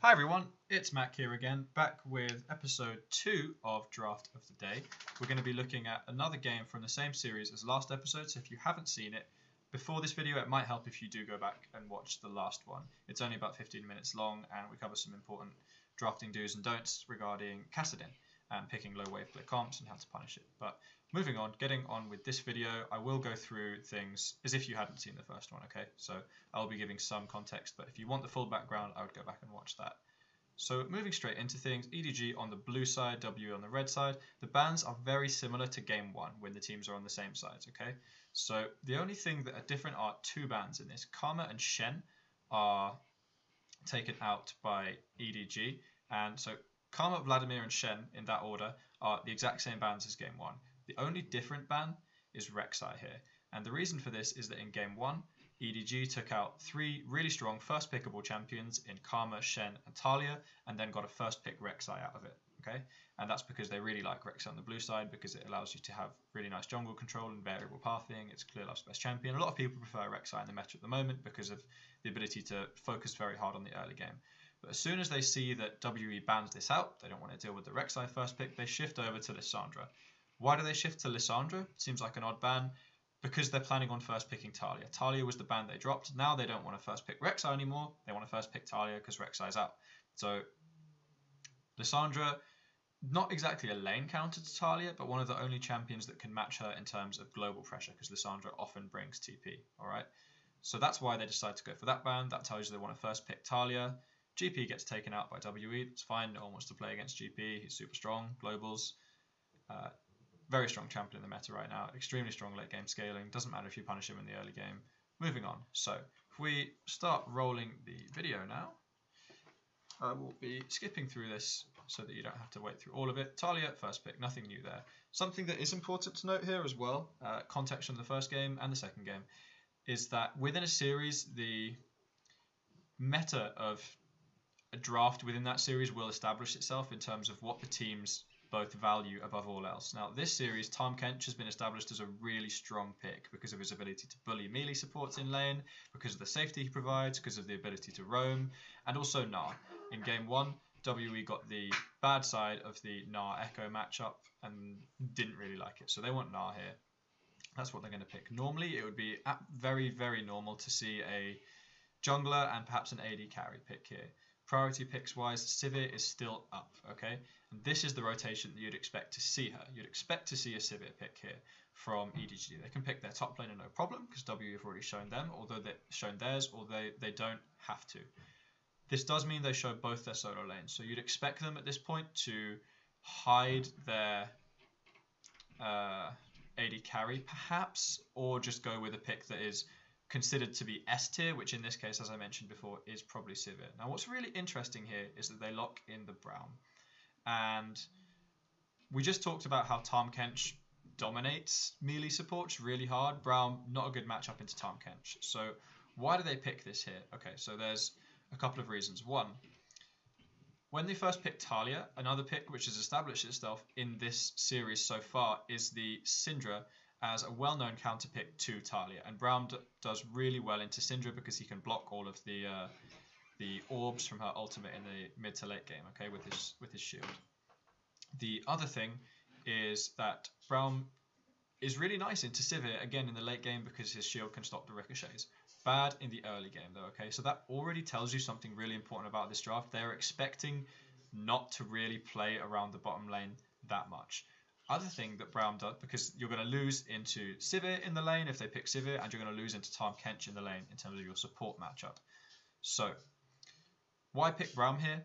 Hi everyone, it's Mac here again, back with episode 2 of Draft of the Day. We're going to be looking at another game from the same series as last episode, so if you haven't seen it before this video, it might help if you do go back and watch the last one. It's only about 15 minutes long and we cover some important drafting do's and don'ts regarding Kassadin and picking low wave clear comps and how to punish it. But moving on, getting on with this video, I will go through things as if you hadn't seen the first one, okay? So I'll be giving some context, but if you want the full background, I would go back and watch that. So moving straight into things, EDG on the blue side, W on the red side. The bans are very similar to game 1 when the teams are on the same sides, okay? So the only thing that are different are two bans in this. Karma and Shen are taken out by EDG, and so Karma, Vladimir and Shen in that order are the exact same bans as game 1. The only different ban is Rek'Sai here, and the reason for this is that in game 1, EDG took out 3 really strong first pickable champions in Karma, Shen and Talia, and then got a first pick Rek'Sai out of it, okay? And that's because they really like Rek'Sai on the blue side because it allows you to have really nice jungle control and variable pathing. It's clear life's best champion. A lot of people prefer Rek'Sai in the meta at the moment because of the ability to focus very hard on the early game. But as soon as they see that WE bans this out, they don't want to deal with the Rek'Sai first pick, they shift over to Lissandra. Why do they shift to Lissandra? Seems like an odd ban. Because they're planning on first picking Talia. Talia was the ban they dropped. Now they don't want to first pick Rek'Sai anymore. They want to first pick Talia because Rek'Sai's out. So Lissandra, not exactly a lane counter to Talia, but one of the only champions that can match her in terms of global pressure because Lissandra often brings TP. Alright, so that's why they decide to go for that ban. That tells you they want to first pick Talia. GP gets taken out by WE. It's fine. No one wants to play against GP. He's super strong. Globals. Very strong champion in the meta right now, extremely strong late game scaling, doesn't matter if you punish him in the early game. Moving on, so if we start rolling the video now, I will be skipping through this so that you don't have to wait through all of it. Talia, first pick, nothing new there. Something that is important to note here as well, context from the first game and the second game, is that within a series, the meta of a draft within that series will establish itself in terms of what the teams both value above all else. Now, this series, Tahm Kench has been established as a really strong pick because of his ability to bully melee supports in lane, because of the safety he provides, because of the ability to roam, and also Gnar. In game 1, WE got the bad side of the Gnar Echo matchup and didn't really like it, so they want Gnar here. That's what they're going to pick. Normally, it would be very, very normal to see a jungler and perhaps an AD carry pick here. Priority picks wise, Sivir is still up, okay? And this is the rotation that you'd expect to see her. You'd expect to see a Sivir pick here from EDG. They can pick their top laner no problem because W have already shown them, although they've shown theirs, although they don't have to. This does mean they show both their solo lanes, so you'd expect them at this point to hide their AD carry perhaps, or just go with a pick that is considered to be S tier, which in this case, as I mentioned before, is probably Sivir. Now, what's really interesting here is that they lock in the Braum. And we just talked about how Tahm Kench dominates melee supports really hard. Braum, not a good matchup into Tahm Kench. So why do they pick this here? Okay, so there's a couple of reasons. One, when they first picked Talia, another pick which has established itself in this series so far is the Syndra as a well-known counter pick to Talia, and Braum does really well into Syndra because he can block all of the orbs from her ultimate in the mid to late game, okay, with his shield. The other thing is that Braum is really nice into Sivir again in the late game because his shield can stop the ricochets. Bad in the early game though, okay, so that already tells you something really important about this draft. They're expecting not to really play around the bottom lane that much. Other thing that Braum does, because you're going to lose into Sivir in the lane if they pick Sivir, and you're going to lose into Tahm Kench in the lane in terms of your support matchup. So, why pick Braum here?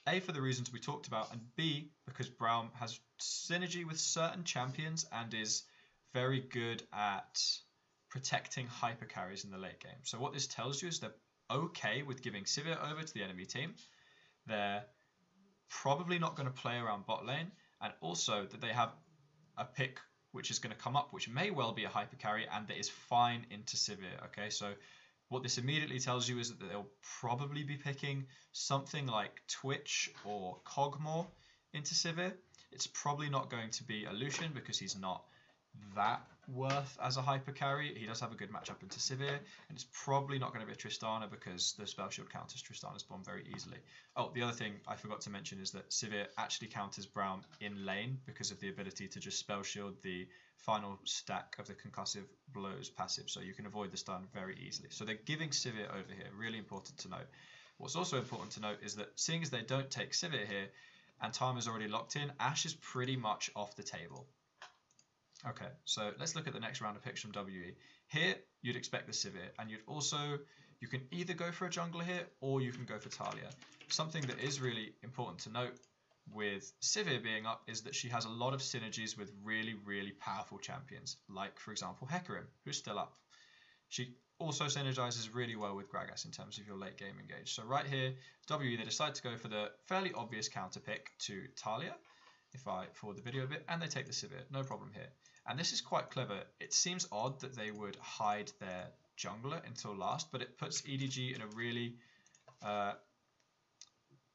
A, for the reasons we talked about, and B, because Braum has synergy with certain champions and is very good at protecting hyper carries in the late game. So what this tells you is they're okay with giving Sivir over to the enemy team. They're probably not going to play around bot lane, and also that they have a pick which is going to come up, which may well be a hyper carry, and that is fine into Sivir. Okay, so what this immediately tells you is that they'll probably be picking something like Twitch or Cogmore into Sivir. It's probably not going to be a Lucian because he's not that worth as a hyper carry. He does have a good matchup into Sivir, and it's probably not going to be a Tristana because the spell shield counters Tristana's bomb very easily. Oh, the other thing I forgot to mention is that Sivir actually counters Braum in lane because of the ability to just spell shield the final stack of the concussive blows passive, so you can avoid the stun very easily. So they're giving Sivir over here, really important to note. What's also important to note is that seeing as they don't take Sivir here, and time is already locked in, Ashe is pretty much off the table. Okay, so let's look at the next round of picks from WE. Here, you'd expect the Sivir, and you can either go for a jungler here, or you can go for Talia. Something that is really important to note with Sivir being up is that she has a lot of synergies with really, really powerful champions, like, for example, Hecarim, who's still up. She also synergizes really well with Gragas in terms of your late game engage. So right here, WE, they decide to go for the fairly obvious counter pick to Talia, if I forward the video a bit, and they take the Sivir, no problem here. And this is quite clever. It seems odd that they would hide their jungler until last, but it puts EDG in a really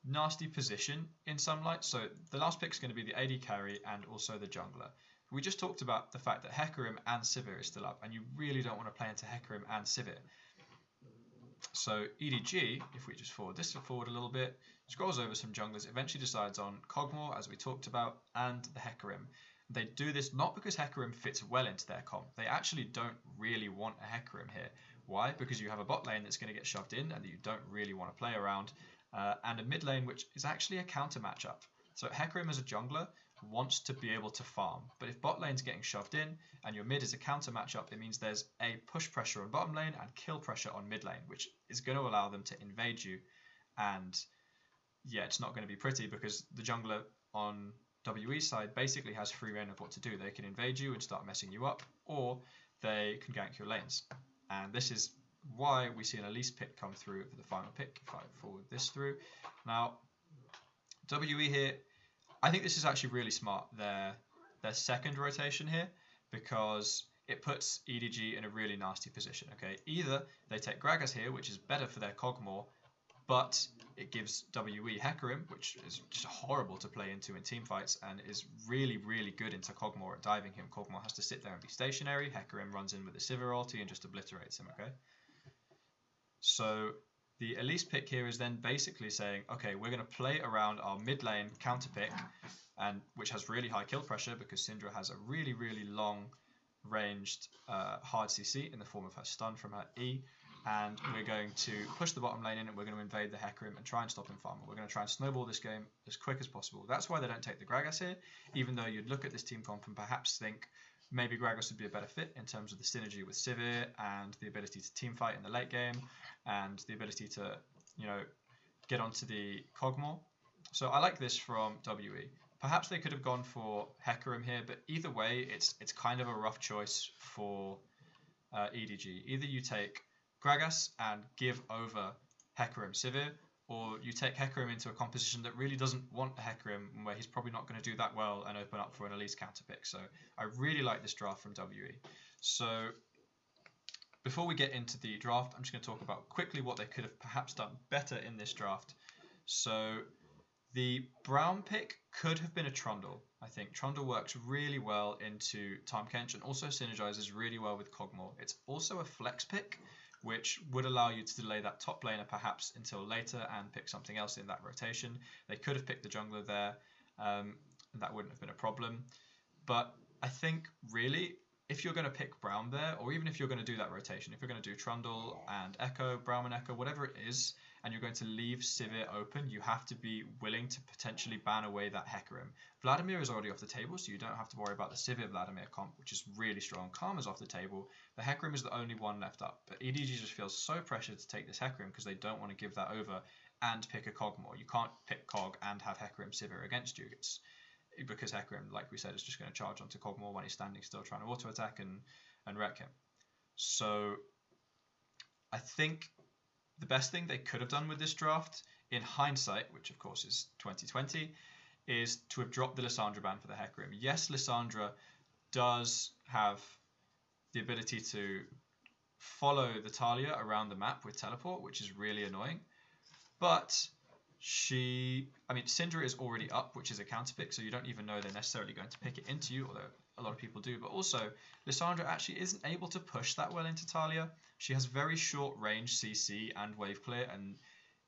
nasty position in some light. So the last pick is going to be the AD carry and also the jungler. We just talked about the fact that Hecarim and Sivir is still up, and you really don't want to play into Hecarim and Sivir. So EDG, if we just forward this forward a little bit, scrolls over some junglers, eventually decides on Kog'Maw, as we talked about, and the Hecarim. They do this not because Hecarim fits well into their comp. They actually don't really want a Hecarim here. Why? Because you have a bot lane that's going to get shoved in and that you don't really want to play around, and a mid lane which is actually a counter matchup. So Hecarim as a jungler wants to be able to farm, but if bot lane's getting shoved in and your mid is a counter matchup, it means there's a push pressure on bottom lane and kill pressure on mid lane, which is going to allow them to invade you. And yeah, it's not going to be pretty because the jungler on WE's side basically has free reign of what to do. They can invade you and start messing you up, or they can gank your lanes. And this is why we see an Elise pick come through for the final pick, if I forward this through. Now, WE here, I think this is actually really smart, their second rotation here, because it puts EDG in a really nasty position. Okay, either they take Gragas here, which is better for their Kog'Maw, but it gives WE Hecarim, which is just horrible to play into in team fights and is really, really good into Kog'Maw at diving him. Kog'Maw has to sit there and be stationary. Hecarim runs in with the Sivir ulti and just obliterates him, okay? So the Elise pick here is then basically saying, okay, we're going to play around our mid lane counter pick, and which has really high kill pressure because Syndra has a really, really long ranged hard CC in the form of her stun from her E. And we're going to push the bottom lane in and we're going to invade the Hecarim and try and stop him farming. We're going to try and snowball this game as quick as possible. That's why they don't take the Gragas here, even though you'd look at this team comp and perhaps think maybe Gragas would be a better fit in terms of the synergy with Sivir and the ability to team fight in the late game and the ability to, you know, get onto the Kog'Maw. So I like this from WE. Perhaps they could have gone for Hecarim here, but either way, it's kind of a rough choice for EDG. Either you take Gragas and give over Hecarim Sivir, or you take Hecarim into a composition that really doesn't want a Hecarim, where he's probably not going to do that well and open up for an Elise counter pick. So I really like this draft from WE. So before we get into the draft, I'm just going to talk about quickly what they could have perhaps done better in this draft. So the Braum pick could have been a Trundle. I think Trundle works really well into Tahm Kench and also synergizes really well with Kog'Maw. It's also a flex pick, which would allow you to delay that top laner perhaps until later and pick something else in that rotation. They could have picked the jungler there, and that wouldn't have been a problem. But I think really, if you're going to pick Braum there, or even if you're going to do that rotation, if you're going to do Trundle and Echo, Braum and Echo, whatever it is, and you're going to leave Sivir open, you have to be willing to potentially ban away that Hecarim. Vladimir is already off the table, so you don't have to worry about the Sivir Vladimir comp, which is really strong. Karma's off the table. The Hecarim is the only one left up, but EDG just feels so pressured to take this Hecarim because they don't want to give that over and pick a Kog'Maw. You can't pick Kog and have Hecarim Sivir against you. It's because Hecarim, like we said, is just going to charge onto Kog'Maw when he's standing still trying to auto attack and wreck him. So I think the best thing they could have done with this draft, in hindsight, which of course is 2020, is to have dropped the Lissandra ban for the Hecarim. Yes, Lissandra does have the ability to follow the Talia around the map with teleport, which is really annoying. But Syndra is already up, which is a counter pick, so you don't even know they're necessarily going to pick it into you, although a lot of people do, but also Lissandra actually isn't able to push that well into Talia. She has very short range CC and wave clear, and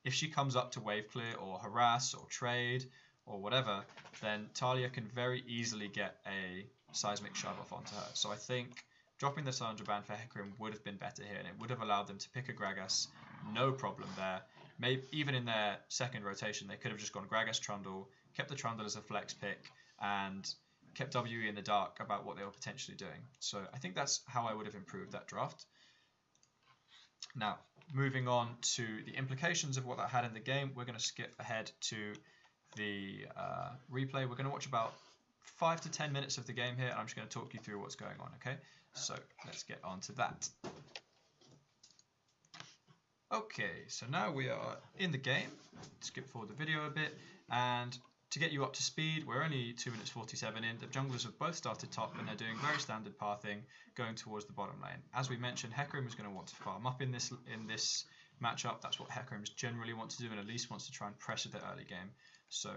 if she comes up to wave clear or harass or trade or whatever, then Talia can very easily get a seismic shove off onto her. So I think dropping the Lissandra ban for Hecarim would have been better here, and it would have allowed them to pick a Gragas, no problem there. Maybe even in their second rotation, they could have just gone Gragas Trundle, kept the Trundle as a flex pick, and kept WE in the dark about what they were potentially doing. So I think that's how I would have improved that draft. Now, moving on to the implications of what that had in the game, we're going to skip ahead to the replay. We're going to watch about 5 to 10 minutes of the game here, and I'm just going to talk you through what's going on, okay? So let's get on to that. Okay, so now we are in the game. Skip forward the video a bit, and to get you up to speed, we're only 2 minutes 47 in. The junglers have both started top, and they're doing very standard pathing, going towards the bottom lane. As we mentioned, Hecarim is going to want to farm up in this matchup. That's what Hecarims generally want to do, and Elise wants to try and pressure the early game. So,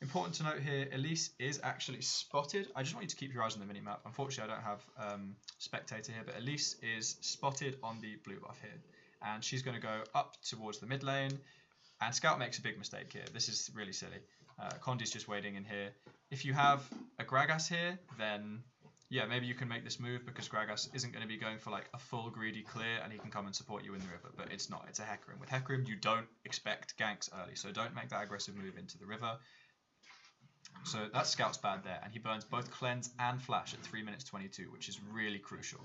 important to note here, Elise is actually spotted. I just want you to keep your eyes on the minimap. Unfortunately, I don't have Spectator here, but Elise is spotted on the blue buff here. And she's going to go up towards the mid lane. And Scout makes a big mistake here. This is really silly. Condi's just waiting in here. If you have a Gragas here, then yeah, maybe you can make this move because Gragas isn't going to be going for like a full greedy clear and he can come and support you in the river, but it's not. It's a Hecarim. With Hecarim, you don't expect ganks early, so don't make that aggressive move into the river. So that Scout's bad there, and he burns both Cleanse and Flash at 3 minutes 22, which is really crucial.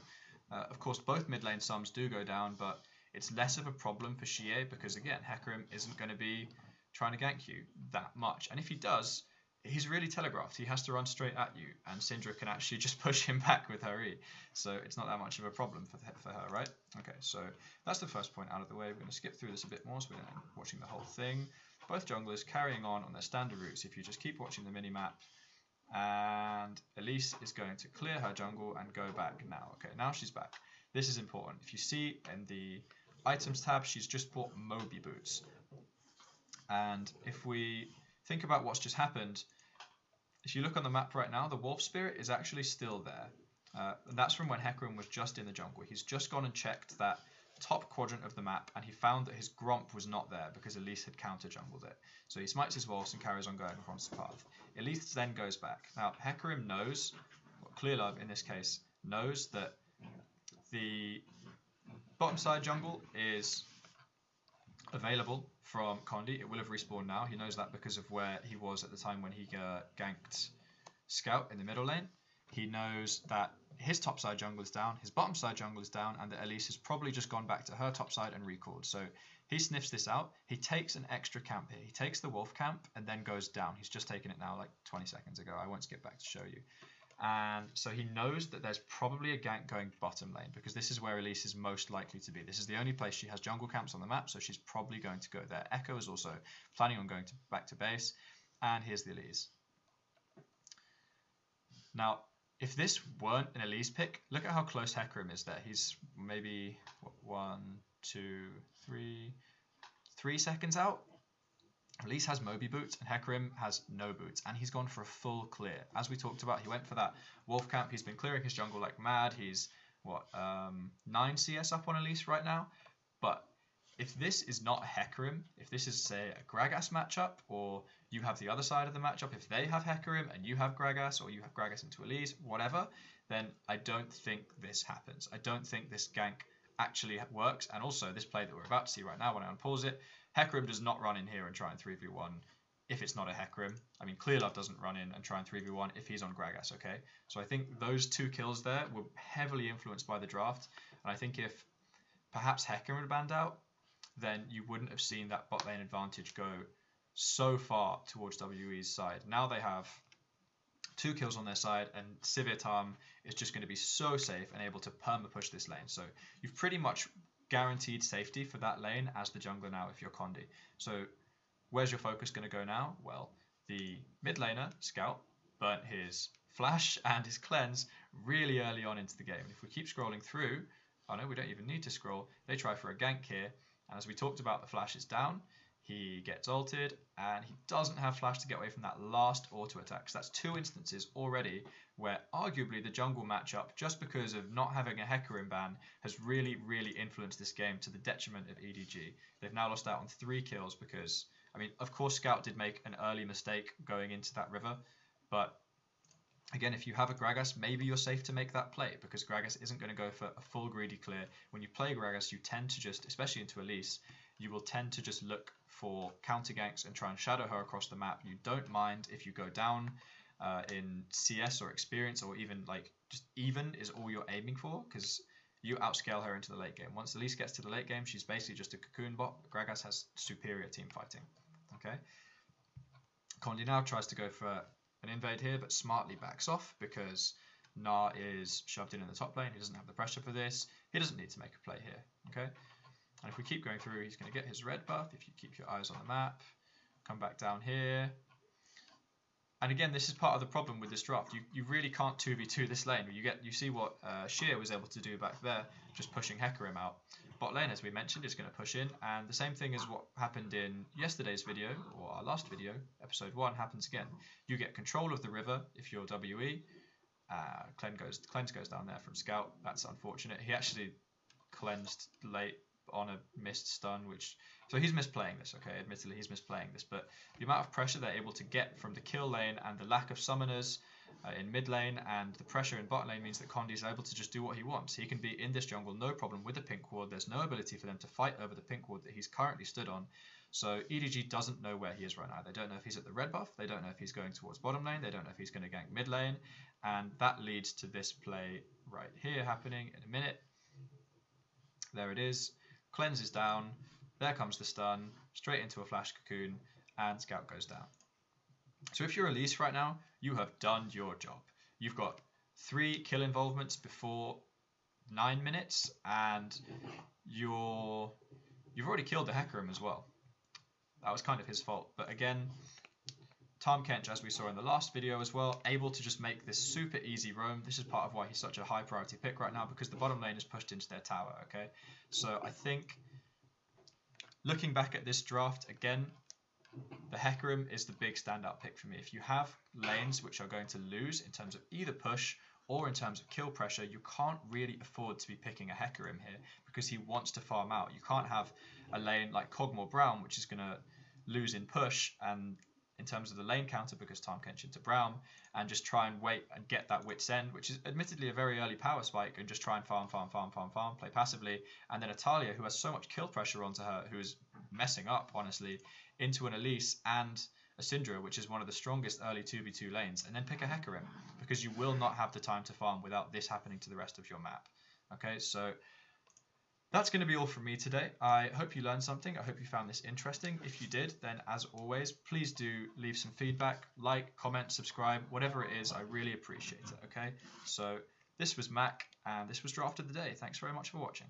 Of course, both mid lane sums do go down, but it's less of a problem for Xie because, again, Hecarim isn't going to be trying to gank you that much. And if he does, he's really telegraphed. He has to run straight at you, and Syndra can actually just push him back with her E. So it's not that much of a problem for her, right? Okay, so that's the first point out of the way. We're going to skip through this a bit more so we're watching the whole thing. Both junglers carrying on their standard routes. If you just keep watching the mini-map, and Elise is going to clear her jungle and go back now. Okay, now she's back. This is important. If you see in the items tab, she's just bought Moby boots. And if we think about what's just happened, if you look on the map right now, the Wolf Spirit is actually still there. And that's from when Hecarim was just in the jungle. He's just gone and checked that top quadrant of the map, and he found that his Gromp was not there because Elise had counter-jungled it. So he smites his Wolves and carries on going across the path. Elise then goes back. Now, Hecarim knows, well, Clearlove in this case, knows that the bottom side jungle is available from Condi. It will have respawned now. He knows that because of where he was at the time when he ganked Scout in the middle lane. He knows that his top side jungle is down, his bottom side jungle is down, and that Elise has probably just gone back to her top side and recalled. So he sniffs this out. He takes an extra camp here. He takes the wolf camp and then goes down. He's just taken it now like 20 seconds ago. I won't skip back to show you. And so he knows that there's probably a gank going bottom lane because this is where Elise is most likely to be. This is the only place she has jungle camps on the map, so she's probably going to go there. Echo is also planning on going back to base. And here's the Elise. Now, if this weren't an Elise pick, look at how close Hecarim is there. He's maybe, what, 1, 2, 3 seconds out. Elise has Moby boots and Hecarim has no boots, and he's gone for a full clear. As we talked about, he went for that wolf camp. He's been clearing his jungle like mad. He's, what, 9 CS up on Elise right now. But if this is not Hecarim, if this is, say, a Gragas matchup, or you have the other side of the matchup, if they have Hecarim and you have Gragas, or you have Gragas into Elise, whatever, then I don't think this happens. I don't think this gank actually works. And also, this play that we're about to see right now, when I unpause it, Hecarim does not run in here and try and 3v1 if it's not a Hecarim. I mean, Clearlove doesn't run in and try and 3v1 if he's on Gragas, okay? So I think those 2 kills there were heavily influenced by the draft. And I think if perhaps Hecarim had banned out, then you wouldn't have seen that bot lane advantage go so far towards WE's side. Now they have 2 kills on their side, and Civitarm is just going to be so safe and able to perma-push this lane. So you've pretty much guaranteed safety for that lane as the jungler now if you're Condi. So where's your focus going to go now? Well, the mid laner, Scout, burnt his Flash and his Cleanse really early on into the game. And if we keep scrolling through, oh no, we don't even need to scroll. They try for a gank here. And as we talked about, the Flash is down. He gets ulted, and he doesn't have flash to get away from that last auto attack. So that's 2 instances already where arguably the jungle matchup, just because of not having a Hecarim ban, has really, really influenced this game to the detriment of EDG. They've now lost out on 3 kills because, I mean, of course Scout did make an early mistake going into that river, but again, if you have a Gragas, maybe you're safe to make that play because Gragas isn't going to go for a full greedy clear. When you play Gragas, you tend to just, especially into Elise, you will tend to just look for counter ganks and try and shadow her across the map. You don't mind if you go down in CS or experience, or even like just even is all you're aiming for, because you outscale her into the late game. Once Elise gets to the late game, she's basically just a cocoon bot. Gragas has superior team fighting. Okay. Condi now tries to go for an invade here, but smartly backs off because Gnar is shoved in the top lane. He doesn't have the pressure for this. He doesn't need to make a play here. Okay. And if we keep going through, he's going to get his red buff. If you keep your eyes on the map, come back down here. And again, this is part of the problem with this draft. You really can't 2v2 this lane. You see what Sheer was able to do back there, just pushing Hecarim out. Bot lane, as we mentioned, is going to push in. And the same thing as what happened in yesterday's video, or our last video, episode 1, happens again. You get control of the river if you're WE. Cleanse goes down there from Scout. That's unfortunate. He actually cleansed late on a missed stun, so he's misplaying this. Okay, admittedly he's misplaying this, but the amount of pressure they're able to get from the kill lane and the lack of summoners in mid lane and the pressure in bot lane means that Condi is able to just do what he wants. He can be in this jungle no problem with the pink ward. There's no ability for them to fight over the pink ward that he's currently stood on. So EDG doesn't know where he is right now. They don't know if he's at the red buff. They don't know if he's going towards bottom lane. They don't know if he's going to gank mid lane, and that leads to this play right here happening in a minute. There it is. Cleanse is down, there comes the stun, straight into a flash cocoon, and Scout goes down. So if you're Elise right now, you have done your job. You've got 3 kill involvements before 9 minutes, and you've already killed the Hecarim as well. That was kind of his fault, but again, Tahm Kench, as we saw in the last video as well, able to just make this super easy roam. This is part of why he's such a high priority pick right now, because the bottom lane is pushed into their tower, okay? So I think, looking back at this draft, again, the Hecarim is the big standout pick for me. If you have lanes which are going to lose in terms of either push or in terms of kill pressure, you can't really afford to be picking a Hecarim here, because he wants to farm out. You can't have a lane like Kog'Maw Brown, which is going to lose in push, and in terms of the lane counter, because Tahm Kench into Brown, and just try and wait and get that Wit's End, which is admittedly a very early power spike, and just try and farm, play passively. And then Atalia, who has so much kill pressure onto her, who is messing up, honestly, into an Elise and a Syndra, which is one of the strongest early 2v2 lanes, and then pick a Hecarim, because you will not have the time to farm without this happening to the rest of your map. Okay, so that's going to be all from me today. I hope you learned something. I hope you found this interesting. If you did, then as always, please do leave some feedback, like, comment, subscribe, whatever it is. I really appreciate it, okay? So this was Mac, and this was Draft of the Day. Thanks very much for watching.